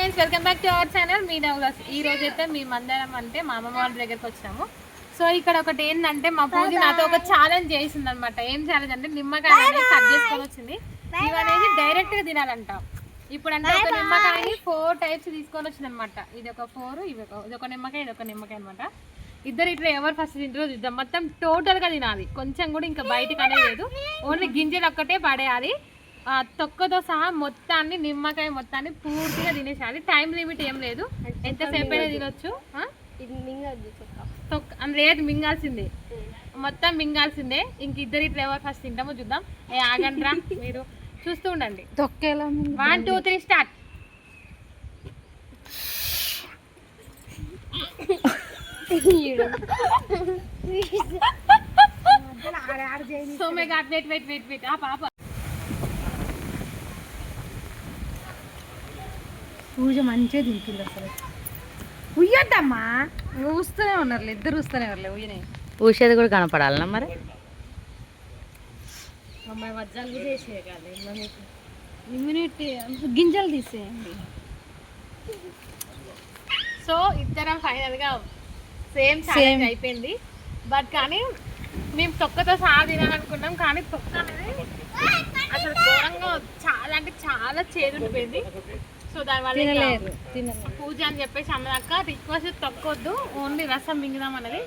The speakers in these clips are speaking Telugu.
Friends, welcome back to our channel మీ నవ్వులాస్. ఈ రోజు అయితే మేము అందరం అంటే మా అమ్మమ్మ వాళ్ళ దగ్గరకు వచ్చాము. సో ఇక్కడ ఒకటి ఏంటంటే మా పూజ నాతో ఒక ఛాలెంజ్ చేసింది అనమాట. ఏం ఛాలెంజ్ అంటే నిమ్మకాయ అనేది కట్ చేసుకొని వచ్చింది. ఇవనేది డైరెక్ట్ గా తినాలంట. ఇప్పుడు అంటే ఒక నిమ్మకాయని 4 టైప్స్ తీసుకొని వచ్చింది అనమాట. ఇది ఒక 4, ఇది ఒక నిమ్మకాయ, ఇది ఒక నిమ్మకాయ అనమాట. ఇద్దరు ఇట్లా ఎవరు ఫస్ట్ తింటారో చూద్దాం. మొత్తం టోటల్ గా తినాలి, కొంచెం కూడా ఇంకా బయటకు అనేది లేదు. ఓన్లీ గింజలు ఒక్కటే పడేయాలి. తొక్కతో సహా మొత్తాన్ని నిమ్మకాయ మొత్తాన్ని పూర్తిగా తినేసాలి. టైం లిమిట్ ఏం లేదు, ఎంతసేపు అయినా తినొచ్చు. లేదు, మింగాల్సిందే, మొత్తం మింగాల్సిందే. ఇంక ఇద్దరు ఇట్లా ఎవరు ఫస్ట్ తింటామో చూద్దాం. ఆగండ్రా, మీరు చూస్తూ ఉండండి. 1 2 3 start. So my god, wait ఆ పాప పూజ మంచిగా తింటుంది. అసలు ఉయ్యద్దమ్మా, ఊస్తూనే ఉన్నారు, ఇద్దరు ఊస్తూనే ఉన్నారు. ఉయ్యనే ఊసేది కూడా కనపడాలన్నా మరి. అమ్మాయి వజ్జాలు చేసే కాదు, ఇమ్యూనిటీ గింజలు తీసేయండి. సో ఇద్దరం ఫైనల్ గా సేమ్ అయిపోయింది. బట్ కానీ మేము తొక్కతో సహా తినాలనుకున్నాం, కానీ తొక్క అనేది అసలు ఘోరంగా చాలా అంటే చాలా చేదుండిపోయింది. సో దానివల్ల పూజ అని చెప్పేసి అన్నదాక రిక్వెస్ట్ తొక్కొద్దు, ఓన్లీ రసం మింగుదాం అన్నది.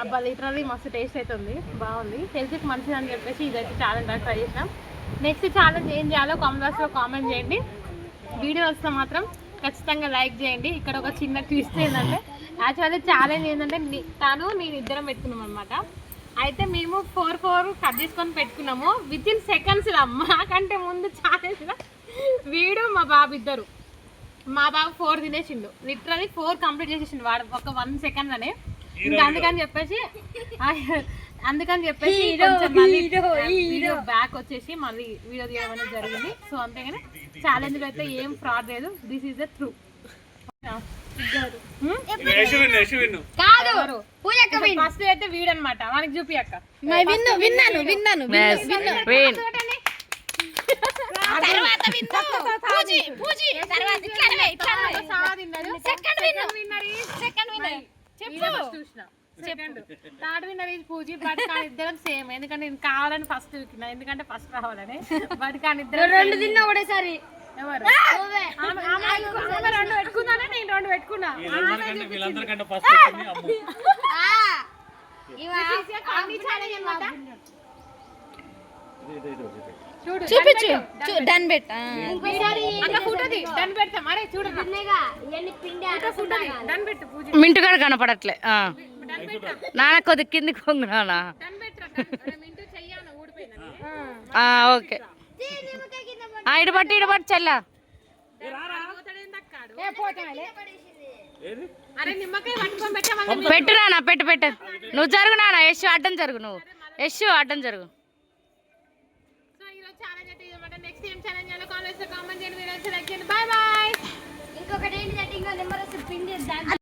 అబ్బా లిటరల్లీ మస్తు టేస్ట్ అవుతుంది, బాగుంది, హెల్త్కి మంచిది అని చెప్పేసి ఇదైతే ఛాలెంజ్ ట్రై చేసినాం. నెక్స్ట్ ఛాలెంజ్ ఏం చేయాలో కామెంట్ బాక్స్లో కామెంట్ చేయండి. వీడియో వస్తే మాత్రం ఖచ్చితంగా లైక్ చేయండి. ఇక్కడ ఒక చిన్న ట్విస్ట్ ఏంటంటే, యాక్చువల్లీ ఛాలెంజ్ ఏంటంటే నేను ఇద్దరం పెట్టుకున్నాం అనమాట. అయితే మేము 4 కట్ చేసుకొని పెట్టుకున్నాము. వితిన్ సెకండ్స్ మాకంటే ముందు ఛాలెంజ్లో వీడు మా బాబు ఇద్దరు. మా బాబు 4 తినేసిండు, లిటరల్లీ 4 కంప్లీట్ చేసేసిండు వాడు ఒక 1 సెకండ్లోనే. ఇంకా అందుకని చెప్పేసి వీడియో బ్యాక్ వచ్చేసి మళ్ళీ వీడియో తీయడం అనేది జరిగింది. సో అంతేగాని ఛాలెంజ్లో అయితే ఏం ఫ్రాడ్ లేదు. This is the true. First అయితే వీడు అనమాట, మనకి చూపి అక్క. విన్నాను. Third winner is Pooji. But కానీ ఇద్దరం సేమ్, ఎందుకంటే నేను కావాలని ఫస్ట్ విన్నా, ఎందుకంటే ఫస్ట్ రావాలని. బట్ కానీ ఇద్దరు 2 తిన్నా ఒకటేసారి. ఎవరు? 2 పెట్టుకున్నానే, నేను 2 పెట్టుకున్నా. చూపించు, డన్ పెట్ట మింటుగాడు కనపడట్లే. నాన్న కొద్ది కిందికి పొంగునా. ఓకే, ఇడబట్టి చల్లా పెట్టు నాన్న, పెట్టు. నువ్వు జరుగు నాన్న, యశ్ అడ్డం జరుగు, నువ్వు యశ్ అడ్డం జరుగు. నెక్స్ట్ ఏం ఛాలెంజ్ చేయాలో కామెంట్స్ లో కామెంట్ చేయండి. By by. ఇంకొకటి ఏంటి, నెంబర్ పిండి